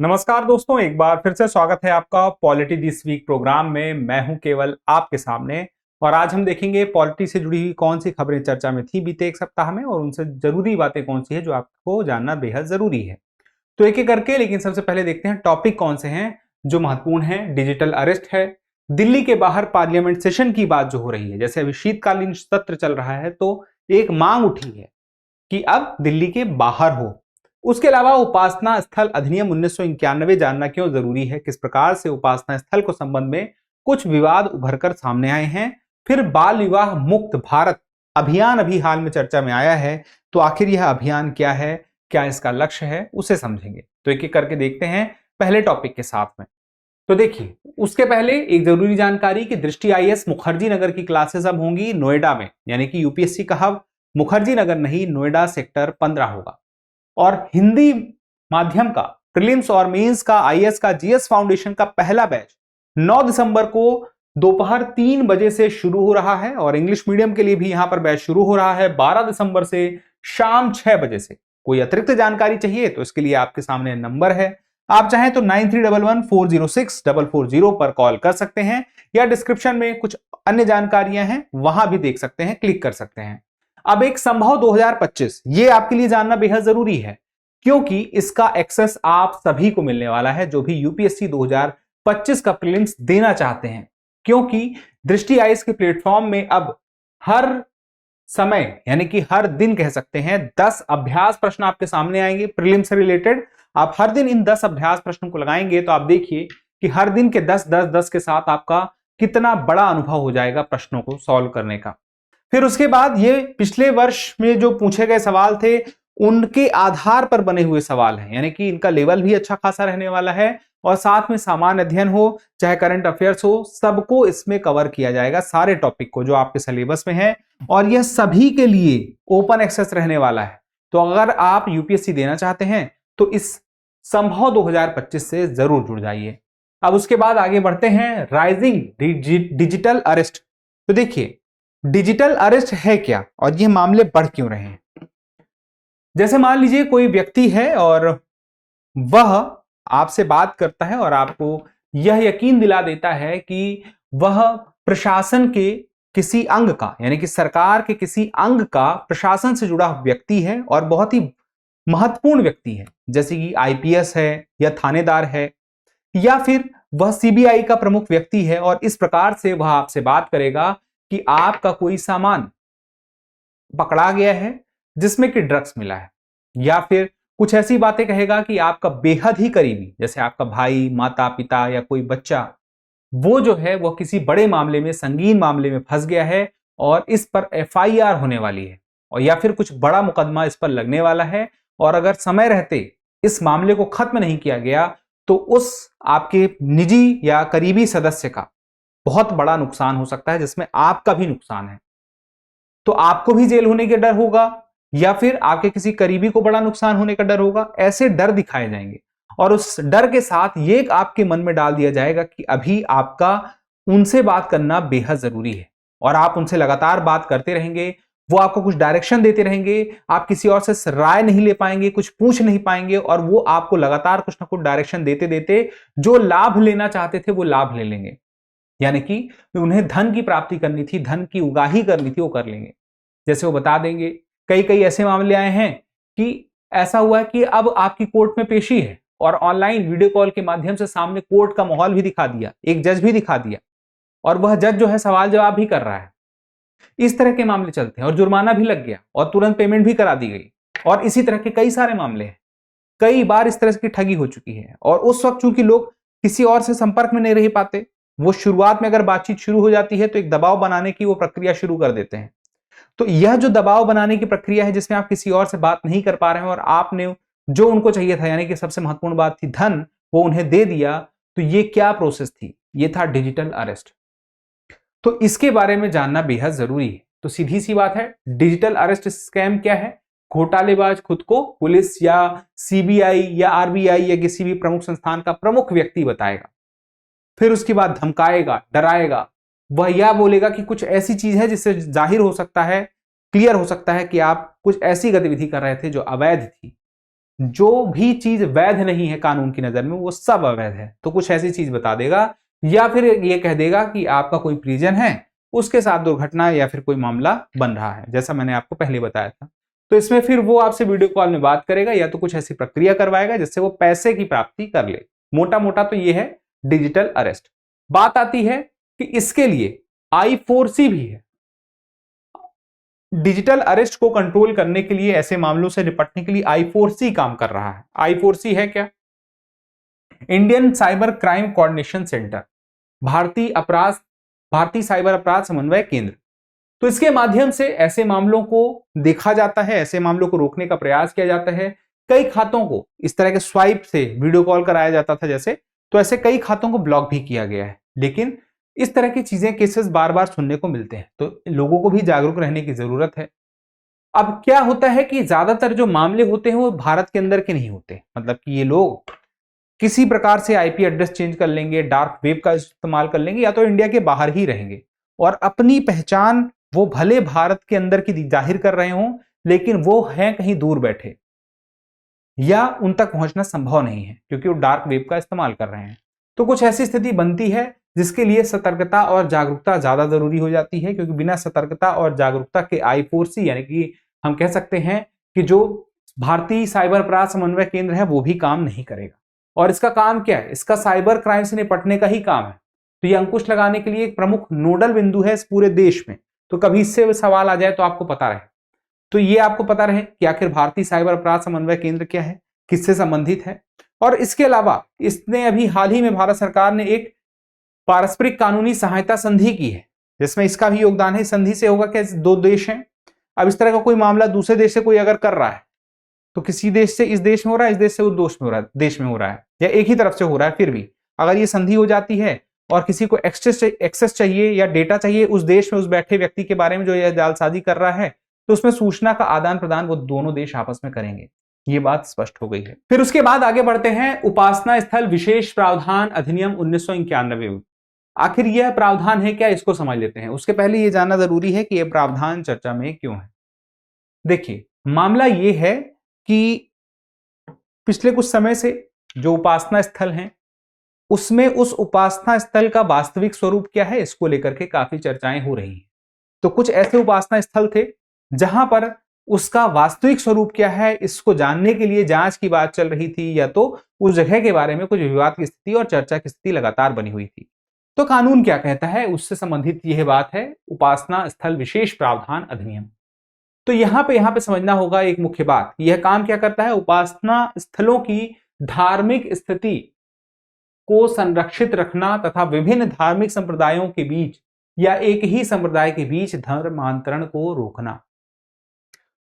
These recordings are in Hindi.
नमस्कार दोस्तों, एक बार फिर से स्वागत है आपका पॉलिटी दिस वीक प्रोग्राम में। मैं हूं केवल आपके सामने और आज हम देखेंगे पॉलिटी से जुड़ी हुई कौन सी खबरें चर्चा में थी बीते एक सप्ताह में और उनसे जरूरी बातें कौन सी है जो आपको जानना बेहद जरूरी है। तो एक एक करके, लेकिन सबसे पहले देखते हैं टॉपिक कौन से हैं जो महत्वपूर्ण है। डिजिटल अरेस्ट है, दिल्ली के बाहर पार्लियामेंट सेशन की बात जो हो रही है, जैसे अभी शीतकालीन सत्र चल रहा है तो एक मांग उठी है कि अब दिल्ली के बाहर हो। उसके अलावा उपासना स्थल अधिनियम 1991 जानना क्यों जरूरी है, किस प्रकार से उपासना स्थल को संबंध में कुछ विवाद उभरकर सामने आए हैं। फिर बाल विवाह मुक्त भारत अभियान अभी हाल में चर्चा में आया है, तो आखिर यह अभियान क्या है, क्या इसका लक्ष्य है, उसे समझेंगे। तो एक एक करके देखते हैं पहले टॉपिक के साथ में। तो देखिए, उसके पहले एक जरूरी जानकारी कि दृष्टि आईएएस मुखर्जी नगर की क्लासेस अब होंगी नोएडा में, यानी कि यूपीएससी का हब मुखर्जी नगर नहीं, नोएडा सेक्टर 15 होगा। और हिंदी माध्यम का प्रीलिम्स और मेंस का आईएएस का जीएस फाउंडेशन का पहला बैच 9 दिसंबर को दोपहर 3 बजे से शुरू हो रहा है और इंग्लिश मीडियम के लिए भी यहां पर बैच शुरू हो रहा है 12 दिसंबर से शाम 6 बजे से। कोई अतिरिक्त जानकारी चाहिए तो इसके लिए आपके सामने नंबर है, आप चाहें तो 9311406440 पर कॉल कर सकते हैं या डिस्क्रिप्शन में कुछ अन्य जानकारियां हैं वहां भी देख सकते हैं, क्लिक कर सकते हैं। अब एक संभव 2025 ये आपके लिए जानना बेहद जरूरी है क्योंकि इसका एक्सेस आप सभी को मिलने वाला है जो भी यूपीएससी 2025 का प्रीलिम्स देना चाहते हैं, क्योंकि दृष्टि आईएएस के प्लेटफॉर्म में अब हर समय यानी कि हर दिन कह सकते हैं 10 अभ्यास प्रश्न आपके सामने आएंगे प्रीलिम्स से रिलेटेड। आप हर दिन इन 10 अभ्यास प्रश्नों को लगाएंगे तो आप देखिए कि हर दिन के 10 के साथ आपका कितना बड़ा अनुभव हो जाएगा प्रश्नों को सॉल्व करने का। फिर उसके बाद ये पिछले वर्ष में जो पूछे गए सवाल थे उनके आधार पर बने हुए सवाल हैं, यानी कि इनका लेवल भी अच्छा खासा रहने वाला है और साथ में सामान्य अध्ययन हो चाहे करंट अफेयर्स हो, सबको इसमें कवर किया जाएगा, सारे टॉपिक को जो आपके सिलेबस में है। और यह सभी के लिए ओपन एक्सेस रहने वाला है। तो अगर आप यूपीएससी देना चाहते हैं तो इस संभव 2025 से जरूर जुड़ जाइए। अब उसके बाद आगे बढ़ते हैं राइजिंग डिजिटल अरेस्ट। तो देखिए, डिजिटल अरेस्ट है क्या और ये मामले बढ़ क्यों रहे हैं। जैसे मान लीजिए कोई व्यक्ति है और वह आपसे बात करता है और आपको यह यकीन दिला देता है कि वह प्रशासन के किसी अंग का यानी कि सरकार के किसी अंग का प्रशासन से जुड़ा व्यक्ति है और बहुत ही महत्वपूर्ण व्यक्ति है, जैसे कि आईपीएस है या थानेदार है या फिर वह सीबीआई का प्रमुख व्यक्ति है, और इस प्रकार से वह आपसे बात करेगा कि आपका कोई सामान पकड़ा गया है जिसमें कि ड्रग्स मिला है, या फिर कुछ ऐसी बातें कहेगा कि आपका बेहद ही करीबी जैसे आपका भाई, माता पिता या कोई बच्चा वो जो है वह किसी बड़े मामले में, संगीन मामले में फंस गया है और इस पर एफआईआर होने वाली है, और या फिर कुछ बड़ा मुकदमा इस पर लगने वाला है और अगर समय रहते इस मामले को खत्म नहीं किया गया तो उस आपके निजी या करीबी सदस्य का बहुत बड़ा नुकसान हो सकता है जिसमें आपका भी नुकसान है। तो आपको भी जेल होने का डर होगा या फिर आपके किसी करीबी को बड़ा नुकसान होने का डर होगा। ऐसे डर दिखाए जाएंगे और उस डर के साथ ये आपके मन में डाल दिया जाएगा कि अभी आपका उनसे बात करना बेहद जरूरी है और आप उनसे लगातार बात करते रहेंगे, वो आपको कुछ डायरेक्शन देते रहेंगे, आप किसी और से राय नहीं ले पाएंगे, कुछ पूछ नहीं पाएंगे और वो आपको लगातार कुछ ना कुछ डायरेक्शन देते देते जो लाभ लेना चाहते थे वो लाभ ले लेंगे, यानी कि उन्हें धन की प्राप्ति करनी थी, धन की उगाही करनी थी, वो कर लेंगे। जैसे वो बता देंगे, कई कई ऐसे मामले आए हैं कि ऐसा हुआ है कि अब आपकी कोर्ट में पेशी है और ऑनलाइन वीडियो कॉल के माध्यम से सामने कोर्ट का माहौल भी दिखा दिया, एक जज भी दिखा दिया और वह जज जो है सवाल जवाब भी कर रहा है। इस तरह के मामले चलते हैं और जुर्माना भी लग गया और तुरंत पेमेंट भी करा दी गई, और इसी तरह के कई सारे मामले हैं। कई बार इस तरह की ठगी हो चुकी है और उस वक्त चूंकि लोग किसी और से संपर्क में नहीं रह पाते, वो शुरुआत में अगर बातचीत शुरू हो जाती है तो एक दबाव बनाने की वो प्रक्रिया शुरू कर देते हैं। तो यह जो दबाव बनाने की प्रक्रिया है जिसमें आप किसी और से बात नहीं कर पा रहे हैं और आपने जो उनको चाहिए था यानी कि सबसे महत्वपूर्ण बात थी धन, वो उन्हें दे दिया, तो ये क्या प्रोसेस थी, ये था डिजिटल अरेस्ट। तो इसके बारे में जानना बेहद जरूरी है। तो सीधी सी बात है, डिजिटल अरेस्ट स्कैम क्या है। घोटालेबाज खुद को पुलिस या सीबीआई या आरबीआई या किसी भी प्रमुख संस्थान का प्रमुख व्यक्ति बताएगा, फिर उसके बाद धमकाएगा, डराएगा। वह यह बोलेगा कि कुछ ऐसी चीज है जिससे जाहिर हो सकता है, क्लियर हो सकता है कि आप कुछ ऐसी गतिविधि कर रहे थे जो अवैध थी, जो भी चीज वैध नहीं है कानून की नजर में वो सब अवैध है। तो कुछ ऐसी चीज बता देगा या फिर ये कह देगा कि आपका कोई परिजन है, उसके साथ दुर्घटना या फिर कोई मामला बन रहा है, जैसा मैंने आपको पहले बताया था। तो इसमें फिर वो आपसे वीडियो कॉल में बात करेगा या तो कुछ ऐसी प्रक्रिया करवाएगा जिससे वो पैसे की प्राप्ति कर ले। मोटा मोटा तो ये है डिजिटल अरेस्ट। बात आती है कि इसके लिए I4C भी है। डिजिटल अरेस्ट को कंट्रोल करने के लिए, ऐसे मामलों से निपटने के लिए I4C काम कर रहा है। I4C है क्या? Indian cyber crime coordination centre, भारतीय साइबर अपराध समन्वय केंद्र। तो इसके माध्यम से ऐसे मामलों को देखा जाता है, ऐसे मामलों को रोकने का प्रयास किया जाता है। कई खातों को इस तरह के स्वाइप से वीडियो कॉल कराया जाता था जैसे, तो ऐसे कई खातों को ब्लॉक भी किया गया है। लेकिन इस तरह की चीजें, केसेस बार बार सुनने को मिलते हैं, तो लोगों को भी जागरूक रहने की जरूरत है। अब क्या होता है कि ज्यादातर जो मामले होते हैं वो भारत के अंदर के नहीं होते, मतलब कि ये लोग किसी प्रकार से आईपी एड्रेस चेंज कर लेंगे, डार्क वेब का इस्तेमाल कर लेंगे, या तो इंडिया के बाहर ही रहेंगे और अपनी पहचान वो भले भारत के अंदर की जाहिर कर रहे हों, लेकिन वो हैं कहीं दूर बैठे या उन तक पहुंचना संभव नहीं है क्योंकि वो डार्क वेब का इस्तेमाल कर रहे हैं। तो कुछ ऐसी स्थिति बनती है जिसके लिए सतर्कता और जागरूकता ज्यादा जरूरी हो जाती है, क्योंकि बिना सतर्कता और जागरूकता के I4C, यानी कि हम कह सकते हैं कि जो भारतीय साइबर अपराध समन्वय केंद्र है वो भी काम नहीं करेगा। और इसका काम क्या है? इसका साइबर क्राइम से निपटने का ही काम है। तो ये अंकुश लगाने के लिए एक प्रमुख नोडल बिंदु है इस पूरे देश में। तो कभी इससे सवाल आ जाए तो आपको पता रहे, तो ये आपको पता रहे कि आखिर भारतीय साइबर अपराध समन्वय केंद्र क्या है, किससे संबंधित है। और इसके अलावा इसने अभी हाल ही में भारत सरकार ने एक पारस्परिक कानूनी सहायता संधि की है, जिसमें इसका भी योगदान है। संधि से होगा क्या? दो देश हैं, अब इस तरह का कोई मामला दूसरे देश से कोई अगर कर रहा है तो किसी देश से इस देश में हो रहा है, इस देश से उस देश में हो रहा है, या एक ही तरफ से हो रहा है, फिर भी अगर ये संधि हो जाती है और किसी को एक्सेस चाहिए या डेटा चाहिए उस देश में उस बैठे व्यक्ति के बारे में जो यह जालसाजी कर रहा है, तो उसमें सूचना का आदान प्रदान वो दोनों देश आपस में करेंगे। ये बात स्पष्ट हो गई है। फिर उसके बाद आगे बढ़ते हैं उपासना स्थल विशेष प्रावधान अधिनियम 1991। आखिर यह प्रावधान है क्या, इसको समझ लेते हैं। उसके पहले यह जानना जरूरी है कि यह प्रावधान चर्चा में क्यों है। देखिए, मामला यह है कि पिछले कुछ समय से जो उपासना स्थल हैं उसमें उस उपासना स्थल का वास्तविक स्वरूप क्या है, इसको लेकर के काफी चर्चाएं हो रही हैं। तो कुछ ऐसे उपासना स्थल थे जहां पर उसका वास्तविक स्वरूप क्या है इसको जानने के लिए जांच की बात चल रही थी, या तो उस जगह के बारे में कुछ विवाद की स्थिति और चर्चा की स्थिति लगातार बनी हुई थी। तो कानून क्या कहता है उससे संबंधित यह बात है उपासना स्थल विशेष प्रावधान अधिनियम। तो यहां पे समझना होगा एक मुख्य बात, यह काम क्या करता है? उपासना स्थलों की धार्मिक स्थिति को संरक्षित रखना तथा विभिन्न धार्मिक संप्रदायों के बीच या एक ही संप्रदाय के बीच धर्मांतरण को रोकना।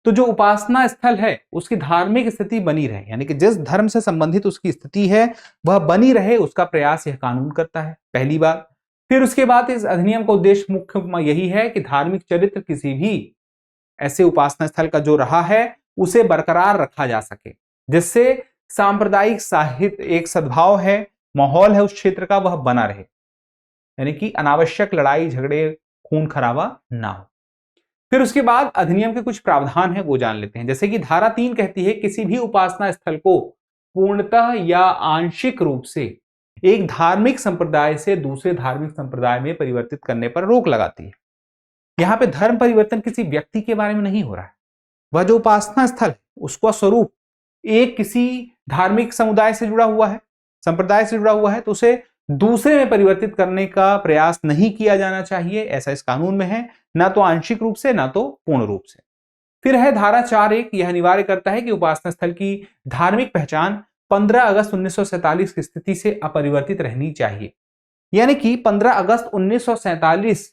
तो जो उपासना स्थल है उसकी धार्मिक स्थिति बनी रहे, यानी कि जिस धर्म से संबंधित उसकी स्थिति है वह बनी रहे, उसका प्रयास यह कानून करता है, पहली बात। फिर उसके बाद इस अधिनियम का उद्देश्य मुख्य यही है कि धार्मिक चरित्र किसी भी ऐसे उपासना स्थल का जो रहा है उसे बरकरार रखा जा सके, जिससे सांप्रदायिक साहित्य एक सद्भाव है, माहौल है उस क्षेत्र का, वह बना रहे, यानी कि अनावश्यक लड़ाई झगड़े खून खराबा ना हो। फिर उसके बाद अधिनियम के कुछ प्रावधान है वो जान लेते हैं। जैसे कि धारा 3 कहती है किसी भी उपासना स्थल को पूर्णतः या आंशिक रूप से एक धार्मिक संप्रदाय से दूसरे धार्मिक संप्रदाय में परिवर्तित करने पर रोक लगाती है। यहां पे धर्म परिवर्तन किसी व्यक्ति के बारे में नहीं हो रहा है, वह जो उपासना स्थल है उसका स्वरूप एक किसी धार्मिक समुदाय से जुड़ा हुआ है, संप्रदाय से जुड़ा हुआ है, तो उसे दूसरे में परिवर्तित करने का प्रयास नहीं किया जाना चाहिए, ऐसा इस कानून में है, ना तो आंशिक रूप से ना तो पूर्ण रूप से। फिर है धारा 4(1), यह अनिवार्य करता है कि उपासना स्थल की धार्मिक पहचान 15 अगस्त 1947 की स्थिति से अपरिवर्तित रहनी चाहिए, यानी कि 15 अगस्त 1947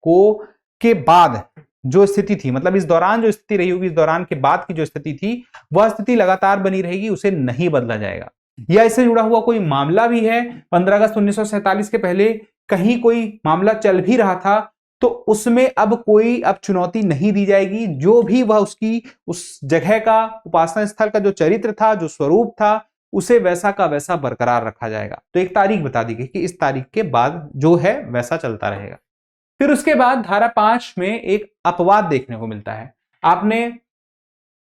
को के बाद जो स्थिति थी, मतलब इस दौरान जो स्थिति रही होगी, इस दौरान के बाद की जो स्थिति थी वह स्थिति लगातार बनी रहेगी, उसे नहीं बदला जाएगा। या इससे जुड़ा हुआ कोई मामला भी है 15 अगस्त 1947 के पहले कहीं कोई मामला चल भी रहा था, तो उसमें अब चुनौती नहीं दी जाएगी, जो भी वह उसकी उस जगह का उपासना स्थल का जो चरित्र था, जो स्वरूप था, उसे वैसा का वैसा बरकरार रखा जाएगा। तो एक तारीख बता दी गई कि इस तारीख के बाद जो है वैसा चलता रहेगा। फिर उसके बाद धारा 5 में एक अपवाद देखने को मिलता है। आपने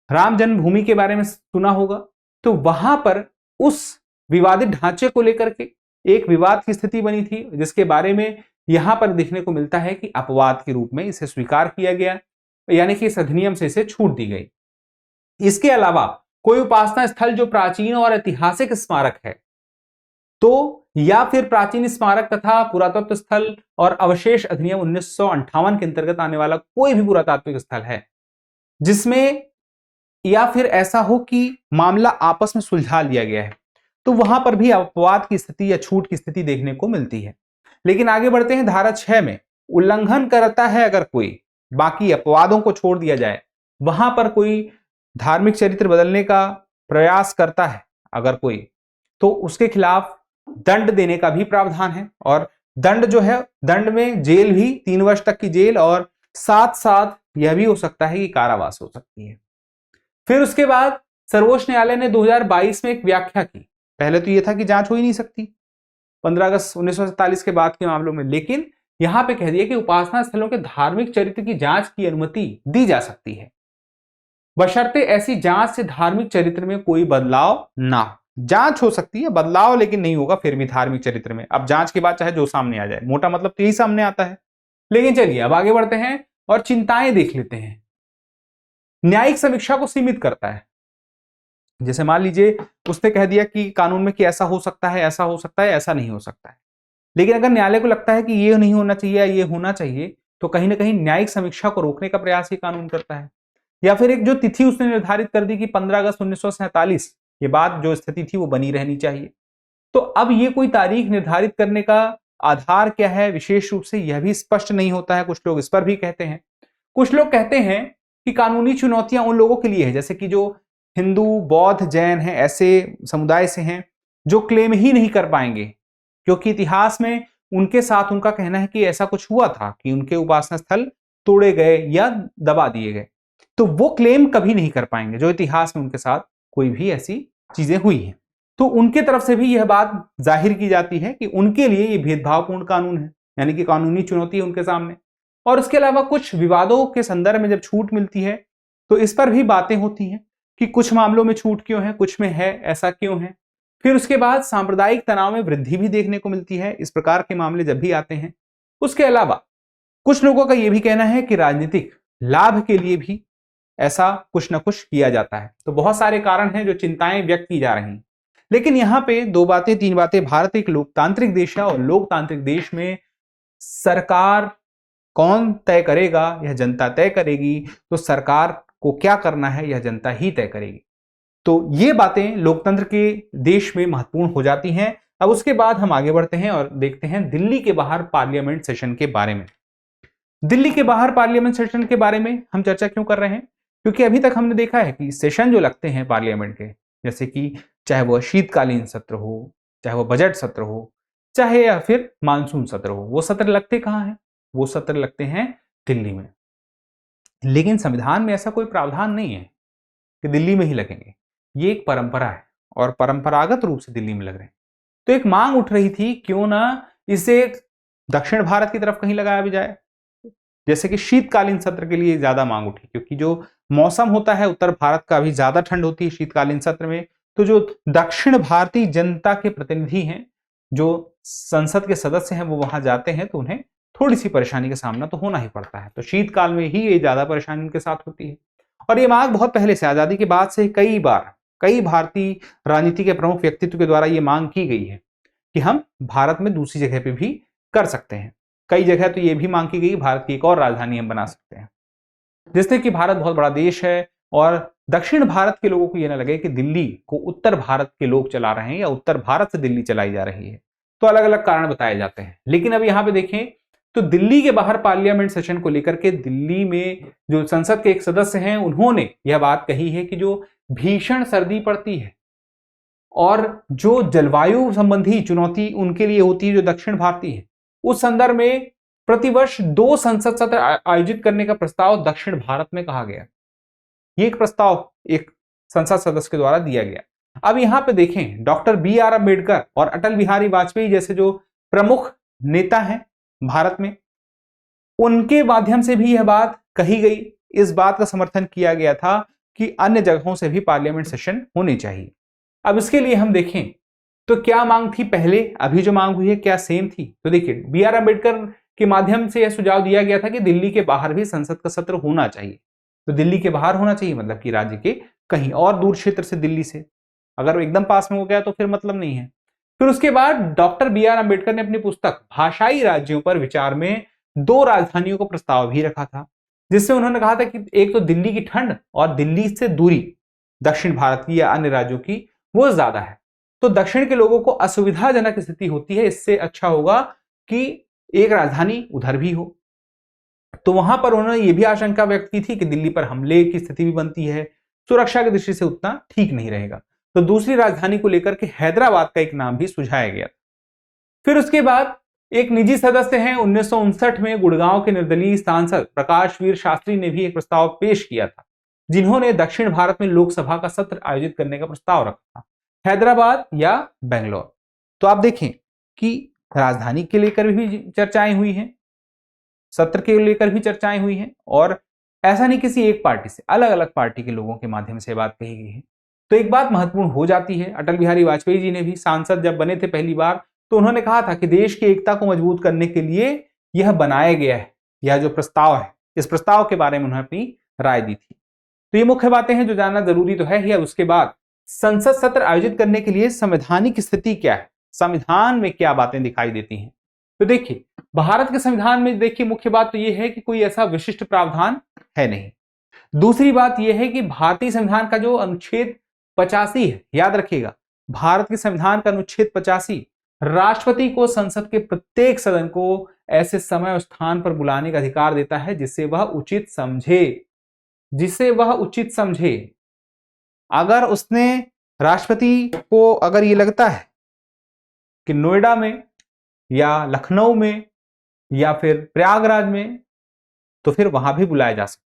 राम जन्मभूमि के बारे में सुना होगा, तो वहां पर उस विवादित ढांचे को लेकर के एक विवाद की स्थिति बनी थी, जिसके बारे में यहां पर देखने को मिलता है कि अपवाद के रूप में इसे स्वीकार किया गया, यानी कि इस अधिनियम से इसे छूट दी गई। इसके अलावा कोई उपासना स्थल जो प्राचीन और ऐतिहासिक स्मारक है, तो या फिर प्राचीन स्मारक तथा पुरातत्व स्थल और अवशेष अधिनियम 1958 के अंतर्गत आने वाला कोई भी पुरातात्विक स्थल है जिसमें या फिर ऐसा हो कि मामला आपस में सुलझा लिया गया है, तो वहां पर भी अपवाद की स्थिति या छूट की स्थिति देखने को मिलती है। लेकिन आगे बढ़ते हैं, धारा 6 में उल्लंघन करता है अगर कोई, बाकी अपवादों को छोड़ दिया जाए, वहां पर कोई धार्मिक चरित्र बदलने का प्रयास करता है अगर कोई, तो उसके खिलाफ दंड देने का भी प्रावधान है। और दंड जो है, दंड में जेल भी 3 वर्ष तक की जेल और साथ साथ यह भी हो सकता है कि कारावास हो सकती है। फिर उसके बाद सर्वोच्च न्यायालय ने 2022 में एक व्याख्या की। पहले तो यह था कि जांच हो ही नहीं सकती 15 अगस्त 1947 के बाद के मामलों में, लेकिन यहां पे कह दिया कि उपासना स्थलों के धार्मिक चरित्र की जांच की अनुमति दी जा सकती है, बशर्ते ऐसी जांच से धार्मिक चरित्र में कोई बदलाव ना हो। जांच हो सकती है, बदलाव लेकिन नहीं होगा फिर भी धार्मिक चरित्र में। अब जांच के बाद चाहे जो सामने आ जाए, मोटा मतलब तो यही सामने आता है। लेकिन चलिए अब आगे बढ़ते हैं और चिंताएं देख लेते हैं। न्यायिक समीक्षा को सीमित करता है। जैसे मान लीजिए उसने कह दिया कि कानून में कि ऐसा हो सकता है, ऐसा हो सकता है, ऐसा नहीं हो सकता है, लेकिन अगर न्यायालय को लगता है कि ये नहीं होना चाहिए, ये होना चाहिए, तो कहीं ना कहीं न्यायिक समीक्षा को रोकने का प्रयास ये कानून करता है। या फिर एक जो तिथि उसने निर्धारित कर दी कि 15 अगस्त 1947 के बाद जो स्थिति थी वो बनी रहनी चाहिए, तो अब ये कोई तारीख निर्धारित करने का आधार क्या है विशेष रूप से यह भी स्पष्ट नहीं होता है। कुछ लोग इस पर भी कहते हैं। कुछ लोग कहते हैं कि कानूनी चुनौतियां उन लोगों के लिए है जैसे कि जो हिंदू, बौद्ध, जैन हैं, ऐसे समुदाय से हैं जो क्लेम ही नहीं कर पाएंगे, क्योंकि इतिहास में उनके साथ उनका कहना है कि ऐसा कुछ हुआ था कि उनके उपासना स्थल तोड़े गए या दबा दिए गए, तो वो क्लेम कभी नहीं कर पाएंगे जो इतिहास में उनके साथ कोई भी ऐसी चीजें हुई हैं। तो उनके तरफ से भी यह बात जाहिर की जाती है कि उनके लिए यह भेदभावपूर्ण कानून है, यानी कि कानूनी चुनौती है उनके सामने। और इसके अलावा कुछ विवादों के संदर्भ में जब छूट मिलती है तो इस पर भी बातें होती हैं कि कुछ मामलों में छूट क्यों है, कुछ में है, ऐसा क्यों है। फिर उसके बाद सांप्रदायिक तनाव में वृद्धि भी देखने को मिलती है इस प्रकार के मामले जब भी आते हैं। उसके अलावा कुछ लोगों का यह भी कहना है कि राजनीतिक लाभ के लिए भी ऐसा कुछ न कुछ किया जाता है। तो बहुत सारे कारण हैं जो चिंताएं व्यक्त की जा रही हैं। लेकिन यहां पे 2 बातें 3 बातें, भारत एक लोकतांत्रिक देश है और लोकतांत्रिक देश में सरकार कौन तय करेगा, यह जनता तय करेगी। तो सरकार को क्या करना है यह जनता ही तय करेगी। तो ये बातें लोकतंत्र के देश में महत्वपूर्ण हो जाती हैं। अब उसके बाद हम आगे बढ़ते हैं और देखते हैं दिल्ली के बाहर पार्लियामेंट सेशन के बारे में। दिल्ली के बाहर पार्लियामेंट सेशन के बारे में हम चर्चा क्यों कर रहे हैं, क्योंकि अभी तक हमने देखा है कि सेशन जो लगते हैं पार्लियामेंट के, जैसे कि चाहे वह शीतकालीन सत्र हो, चाहे वह बजट सत्र हो, चाहे या फिर मानसून सत्र हो, वो सत्र लगते कहाँ हैं? वो सत्र लगते हैं दिल्ली में। लेकिन संविधान में ऐसा कोई प्रावधान नहीं है कि दिल्ली में ही लगेंगे। ये एक परंपरा है और परंपरागत रूप से दिल्ली में लग रहे हैं। तो एक मांग उठ रही थी क्यों ना इसे दक्षिण भारत की तरफ कहीं लगाया भी जाए, जैसे कि शीतकालीन सत्र के लिए ज्यादा मांग उठी, क्योंकि जो मौसम होता है उत्तर भारत का अभी ज्यादा ठंड होती है शीतकालीन सत्र में। तो जो दक्षिण भारतीय जनता के प्रतिनिधि हैं, जो संसद के सदस्य हैं, वो वहां जाते हैं तो उन्हें थोड़ी सी परेशानी का सामना तो होना ही पड़ता है। तो शीतकाल में ही ये ज्यादा परेशानी उनके साथ होती है। और ये मांग बहुत पहले से, आजादी के बाद से कई भारतीय राजनीति के प्रमुख व्यक्तित्व के द्वारा ये मांग की गई है कि हम भारत में दूसरी जगह पे भी कर सकते हैं। कई जगह तो ये भी मांग की गई भारत की एक और राजधानी हम बना सकते हैं, जिससे कि भारत बहुत बड़ा देश है और दक्षिण भारत के लोगों को यह ना लगे कि दिल्ली को उत्तर भारत के लोग चला रहे हैं या उत्तर भारत से दिल्ली चलाई जा रही है। तो अलग अलग कारण बताए जाते हैं। लेकिन अब यहां पे देखें तो दिल्ली के बाहर पार्लियामेंट सेशन को लेकर के दिल्ली में जो संसद के एक सदस्य हैं उन्होंने यह बात कही है कि जो भीषण सर्दी पड़ती है और जो जलवायु संबंधी चुनौती उनके लिए होती है जो दक्षिण भारतीय है, उस संदर्भ में प्रतिवर्ष 2 संसद सत्र आयोजित करने का प्रस्ताव दक्षिण भारत में कहा गया। ये एक प्रस्ताव एक संसद सदस्य के द्वारा दिया गया। अब यहां पे देखें डॉक्टर BR अम्बेडकर और अटल बिहारी वाजपेयी जैसे जो प्रमुख नेता हैं भारत में, उनके माध्यम से भी यह बात कही गई। इस बात का समर्थन किया गया था कि अन्य जगहों से भी पार्लियामेंट सेशन होने चाहिए। अब इसके लिए हम देखें तो क्या मांग थी पहले, अभी जो मांग हुई है क्या सेम थी? तो देखिए बी आर अम्बेडकर के माध्यम से यह सुझाव दिया गया था कि दिल्ली के बाहर भी संसद का सत्र होना चाहिए। तो दिल्ली के बाहर होना चाहिए मतलब कि राज्य के कहीं और दूर क्षेत्र से दिल्ली से, अगर एकदम पास में हो गया तो फिर मतलब नहीं है। फिर उसके बाद डॉक्टर बी आर अम्बेडकर ने अपनी पुस्तक भाषाई राज्यों पर विचार में 2 राजधानियों का प्रस्ताव भी रखा था, जिससे उन्होंने कहा था कि एक तो दिल्ली की ठंड और दिल्ली से दूरी दक्षिण भारत की या अन्य राज्यों की वो ज्यादा है, तो दक्षिण के लोगों को असुविधाजनक स्थिति होती है, इससे अच्छा होगा कि एक राजधानी उधर भी हो। तो वहां पर उन्होंने ये भी आशंका व्यक्त की थी कि दिल्ली पर हमले की स्थिति भी बनती है, सुरक्षा की दृष्टि से उतना ठीक नहीं रहेगा, तो दूसरी राजधानी को लेकर के हैदराबाद का एक नाम भी सुझाया गया। फिर उसके बाद एक निजी सदस्य हैं 1959 में गुड़गांव के निर्दलीय सांसद प्रकाश वीर शास्त्री ने भी एक प्रस्ताव पेश किया था, जिन्होंने दक्षिण भारत में लोकसभा का सत्र आयोजित करने का प्रस्ताव रखा था, हैदराबाद या बेंगलोर। तो आप देखें कि राजधानी के लेकर भी चर्चाएं हुई हैं, सत्र के लेकर भी चर्चाएं हुई हैं, और ऐसा नहीं किसी एक पार्टी से, अलग अलग पार्टी के लोगों के माध्यम से बात कही गई है। तो एक बात महत्वपूर्ण हो जाती है, अटल बिहारी वाजपेयी जी ने भी सांसद जब बने थे पहली बार तो उन्होंने कहा था कि देश की एकता को मजबूत करने के लिए यह बनाया गया है, यह जो प्रस्ताव है, इस प्रस्ताव के बारे में उन्होंने अपनी राय दी थी। तो ये मुख्य बातें हैं जो जानना जरूरी तो है ही। अब उसके बाद संसद सत्र आयोजित करने के लिए संवैधानिक स्थिति क्या है, संविधान में क्या बातें दिखाई देती हैं? तो देखिए भारत के संविधान में देखिए मुख्य बात तो यह है कि कोई ऐसा विशिष्ट प्रावधान है नहीं। दूसरी बात यह है कि भारतीय संविधान का जो अनुच्छेद 85 है, याद रखिएगा भारत के संविधान का अनुच्छेद 85 राष्ट्रपति को संसद के प्रत्येक सदन को ऐसे समय और स्थान पर बुलाने का अधिकार देता है जिसे वह उचित समझे, अगर उसने राष्ट्रपति को अगर ये लगता है कि नोएडा में या लखनऊ में या फिर प्रयागराज में, तो फिर वहां भी बुलाया जा सकता,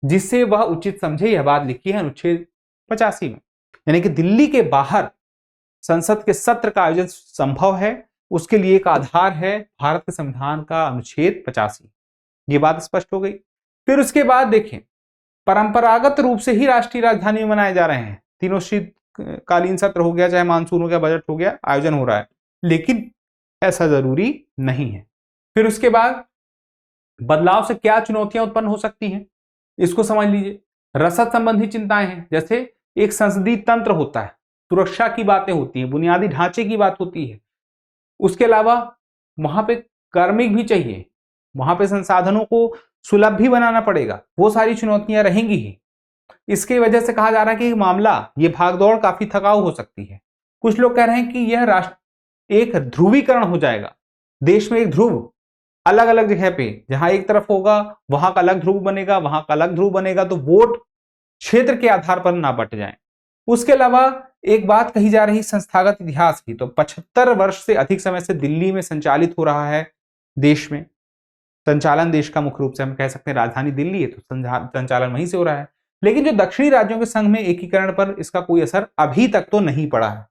जिससे वह उचित समझे। यह बात लिखी है अनुच्छेद 85 में, यानी कि दिल्ली के बाहर संसद के सत्र का आयोजन संभव है, उसके लिए एक आधार है भारत के संविधान का अनुच्छेद 85। ये बात स्पष्ट हो गई। फिर उसके बाद देखें परंपरागत रूप से ही राष्ट्रीय राजधानी में मनाए जा रहे हैं, तीनों शीतकालीन सत्र हो गया, चाहे मानसून हो गया, बजट हो गया, आयोजन हो रहा है, लेकिन ऐसा जरूरी नहीं है। फिर उसके बाद बदलाव से क्या चुनौतियां उत्पन्न हो सकती हैं, इसको समझ लीजिए। रसद संबंधी चिंताएं हैं, जैसे एक संसदीय तंत्र होता है, सुरक्षा की बातें होती हैं, बुनियादी ढांचे की बात होती है, उसके अलावा वहां पे कार्मिक भी चाहिए, वहां पे संसाधनों को सुलभ भी बनाना पड़ेगा, वो सारी चुनौतियां रहेंगी ही। इसकी वजह से कहा जा रहा है कि मामला ये भागदौड़ काफी थकाऊ हो सकती है। कुछ लोग कह रहे हैं कि यह राष्ट्र एक ध्रुवीकरण हो जाएगा, देश में एक ध्रुव अलग अलग जगह पे, जहां एक तरफ होगा वहां का अलग ध्रुव बनेगा, वहां का अलग ध्रुव बनेगा, तो वोट क्षेत्र के आधार पर ना बट जाएं। उसके अलावा एक बात कही जा रही संस्थागत इतिहास की, तो 75 वर्ष से अधिक समय से दिल्ली में संचालित हो रहा है, देश में संचालन देश का मुख्य रूप से हम कह सकते हैं राजधानी दिल्ली है, तो संचालन वहीं से हो रहा है। लेकिन जो दक्षिणी राज्यों के संघ में एकीकरण पर इसका कोई असर अभी तक तो नहीं पड़ा है,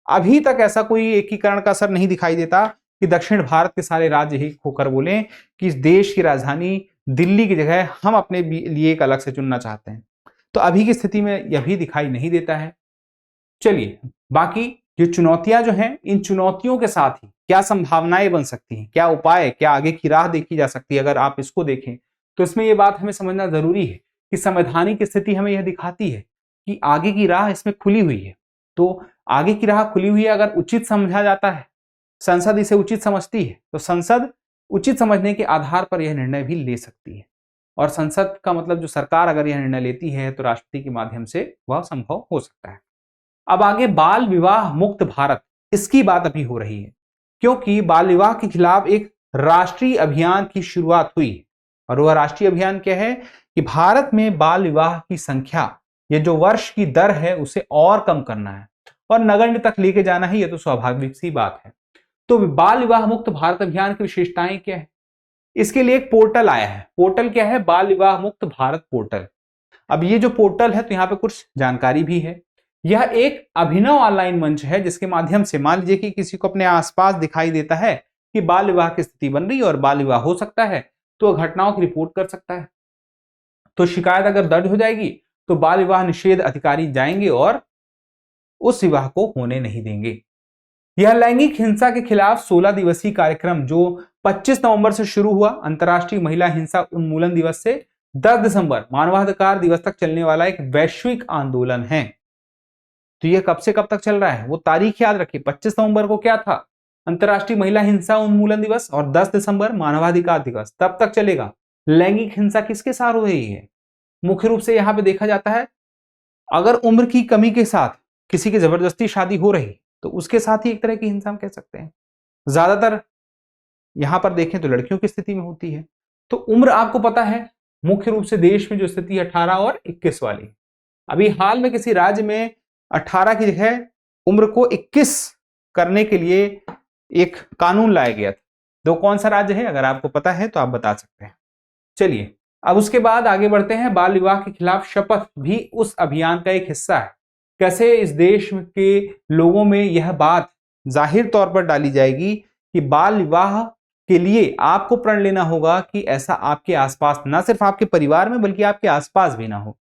अभी तक ऐसा कोई एकीकरण का असर नहीं दिखाई देता कि दक्षिण भारत के सारे राज्य एक होकर बोलें कि इस देश की राजधानी दिल्ली की जगह हम अपने लिए एक अलग से चुनना चाहते हैं। तो अभी की स्थिति में यह भी दिखाई नहीं देता है। चलिए बाकी जो चुनौतियां जो हैं, इन चुनौतियों के साथ ही क्या संभावनाएं बन सकती हैं, क्या उपाय, क्या आगे की राह देखी जा सकती है, अगर आप इसको देखें तो इसमें यह बात हमें समझना जरूरी है कि संवैधानिक स्थिति हमें यह दिखाती है कि आगे की राह इसमें खुली हुई है। तो आगे की राह खुली हुई है, अगर उचित समझा जाता है, संसद इसे उचित समझती है, तो संसद उचित समझने के आधार पर यह निर्णय भी ले सकती है। और संसद का मतलब जो सरकार अगर यह निर्णय लेती है तो राष्ट्रपति के माध्यम से वह संभव हो सकता है। अब आगे बाल विवाह मुक्त भारत, इसकी बात अभी हो रही है, क्योंकि बाल विवाह के खिलाफ एक राष्ट्रीय अभियान की शुरुआत हुई। और वह राष्ट्रीय अभियान क्या है कि भारत में बाल विवाह की संख्या, ये जो वर्ष की दर है, उसे और कम करना है और नगण्य तक लेके जाना है। यह तो स्वाभाविक सी बात है। तो बाल विवाह मुक्त भारत अभियान की विशेषताएं क्या है? इसके लिए एक पोर्टल आया है। पोर्टल क्या है? बाल विवाह मुक्त भारत पोर्टल। अब ये जो पोर्टल है, तो यहाँ पे कुछ जानकारी भी है। यह एक अभिनव ऑनलाइन मंच है जिसके माध्यम से मान लीजिए कि किसी को अपने आसपास दिखाई देता है कि बाल विवाह की स्थिति बन रही है और बाल विवाह हो सकता है, तो घटनाओं की रिपोर्ट कर सकता है। तो शिकायत अगर दर्ज हो जाएगी तो बाल विवाह निषेध अधिकारी जाएंगे और उस विवाह को होने नहीं देंगे। यह लैंगिक हिंसा के खिलाफ 16 दिवसीय कार्यक्रम जो 25 नवंबर से शुरू हुआ अंतर्राष्ट्रीय महिला हिंसा उन्मूलन दिवस से 10 दिसंबर मानवाधिकार दिवस तक चलने वाला एक वैश्विक आंदोलन है। तो यह कब से कब तक चल रहा है वो तारीख याद रखिए। 25 नवंबर को क्या था, अंतर्राष्ट्रीय महिला हिंसा उन्मूलन दिवस, और 10 दिसंबर मानवाधिकार दिवस, तब तक चलेगा। लैंगिक हिंसा किसके साथ हो रही है? मुख्य रूप से यहां पे देखा जाता है अगर उम्र की कमी के साथ किसी की जबरदस्ती शादी हो रही तो उसके साथ ही एक तरह की हिंसा हम कह सकते हैं। ज्यादातर यहां पर देखें तो लड़कियों की स्थिति में होती है। तो उम्र आपको पता है मुख्य रूप से देश में जो स्थिति है 18 और 21 वाली। अभी हाल में किसी राज्य में 18 की जगह उम्र को 21 करने के लिए एक कानून लाया गया था। तो कौन सा राज्य है, अगर आपको पता है तो आप बता सकते हैं। चलिए अब उसके बाद आगे बढ़ते हैं। बाल विवाह के खिलाफ शपथ भी उस अभियान का एक हिस्सा है। कैसे इस देश के लोगों में यह बात जाहिर तौर पर डाली जाएगी कि बाल विवाह के लिए आपको प्रण लेना होगा कि ऐसा आपके आसपास, ना सिर्फ आपके परिवार में बल्कि आपके आसपास भी ना हो।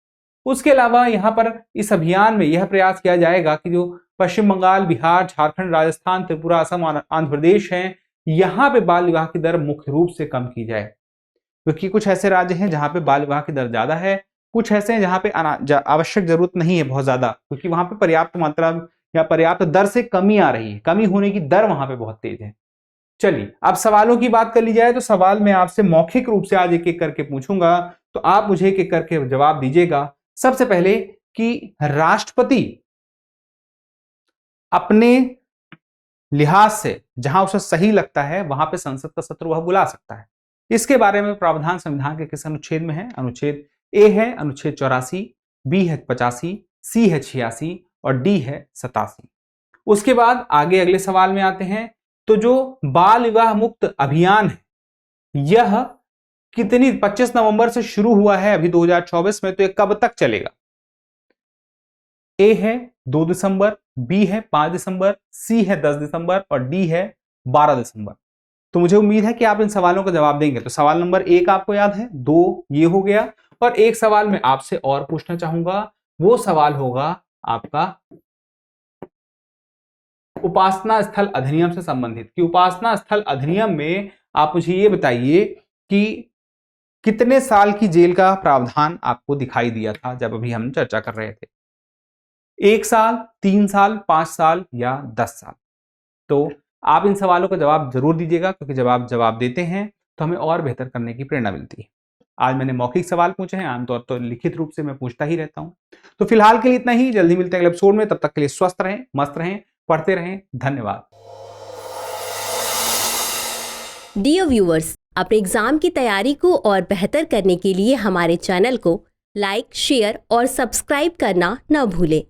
उसके अलावा यहाँ पर इस अभियान में यह प्रयास किया जाएगा कि जो पश्चिम बंगाल, बिहार, झारखंड, राजस्थान, त्रिपुरा, असम, आंध्र प्रदेश हैं, यहाँ पे बाल विवाह की दर मुख्य रूप से कम की जाए। क्योंकि कुछ ऐसे राज्य हैं जहां पे बाल विवाह की दर ज्यादा है, कुछ ऐसे हैं जहां पे आवश्यक जरूरत नहीं है बहुत ज्यादा, क्योंकि वहां पे पर्याप्त मात्रा या पर्याप्त दर से कमी आ रही है, कमी होने की दर वहां पे बहुत तेज है। चलिए अब सवालों की बात कर ली जाए तो सवाल मैं आपसे मौखिक रूप से आज एक एक करके पूछूंगा, तो आप मुझे एक एक करके जवाब दीजिएगा। सबसे पहले कि राष्ट्रपति अपने लिहाज से जहां उसे सही लगता है वहां पे संसद का सत्र वह बुला सकता है। इसके बारे में प्रावधान संविधान के किस अनुच्छेद में है? अनुच्छेद ए है अनुच्छेद 84, बी है 85, सी है 86 और डी है 87। उसके बाद आगे अगले सवाल में आते हैं। तो जो बाल विवाह मुक्त अभियान है यह कितनी 25 नवंबर से शुरू हुआ है अभी 2024 में, तो यह कब तक चलेगा? ए है 2 दिसंबर, बी है 5 दिसंबर, सी है 10 दिसंबर और डी है 12 दिसंबर। तो मुझे उम्मीद है कि आप इन सवालों का जवाब देंगे। तो सवाल नंबर 1 आपको याद है, 2 ये हो गया, और एक सवाल मैं आपसे और पूछना चाहूंगा। वो सवाल होगा आपका उपासना स्थल अधिनियम से संबंधित, कि उपासना स्थल अधिनियम में आप मुझे ये बताइए कि कितने साल की जेल का प्रावधान आपको दिखाई दिया था जब अभी हम चर्चा कर रहे थे? 1 साल, 3 साल, 5 साल या 10 साल? तो आप इन सवालों का जवाब जरूर दीजिएगा, क्योंकि जब आप जवाब देते हैं तो हमें और बेहतर करने की प्रेरणा मिलती है। आज मैंने मौखिक सवाल पूछे हैं, आमतौर पर लिखित रूप से मैं पूछता ही रहता हूं। तो फिलहाल के लिए इतना ही, जल्दी मिलते हैं अगले एपिसोड में। तब तक के लिए स्वस्थ रहें, मस्त रहें, पढ़ते रहें। धन्यवाद। डियर व्यूअर्स, अपने एग्जाम की तैयारी को और बेहतर करने के लिए हमारे चैनल को लाइक, शेयर और सब्सक्राइब करना न भूलें।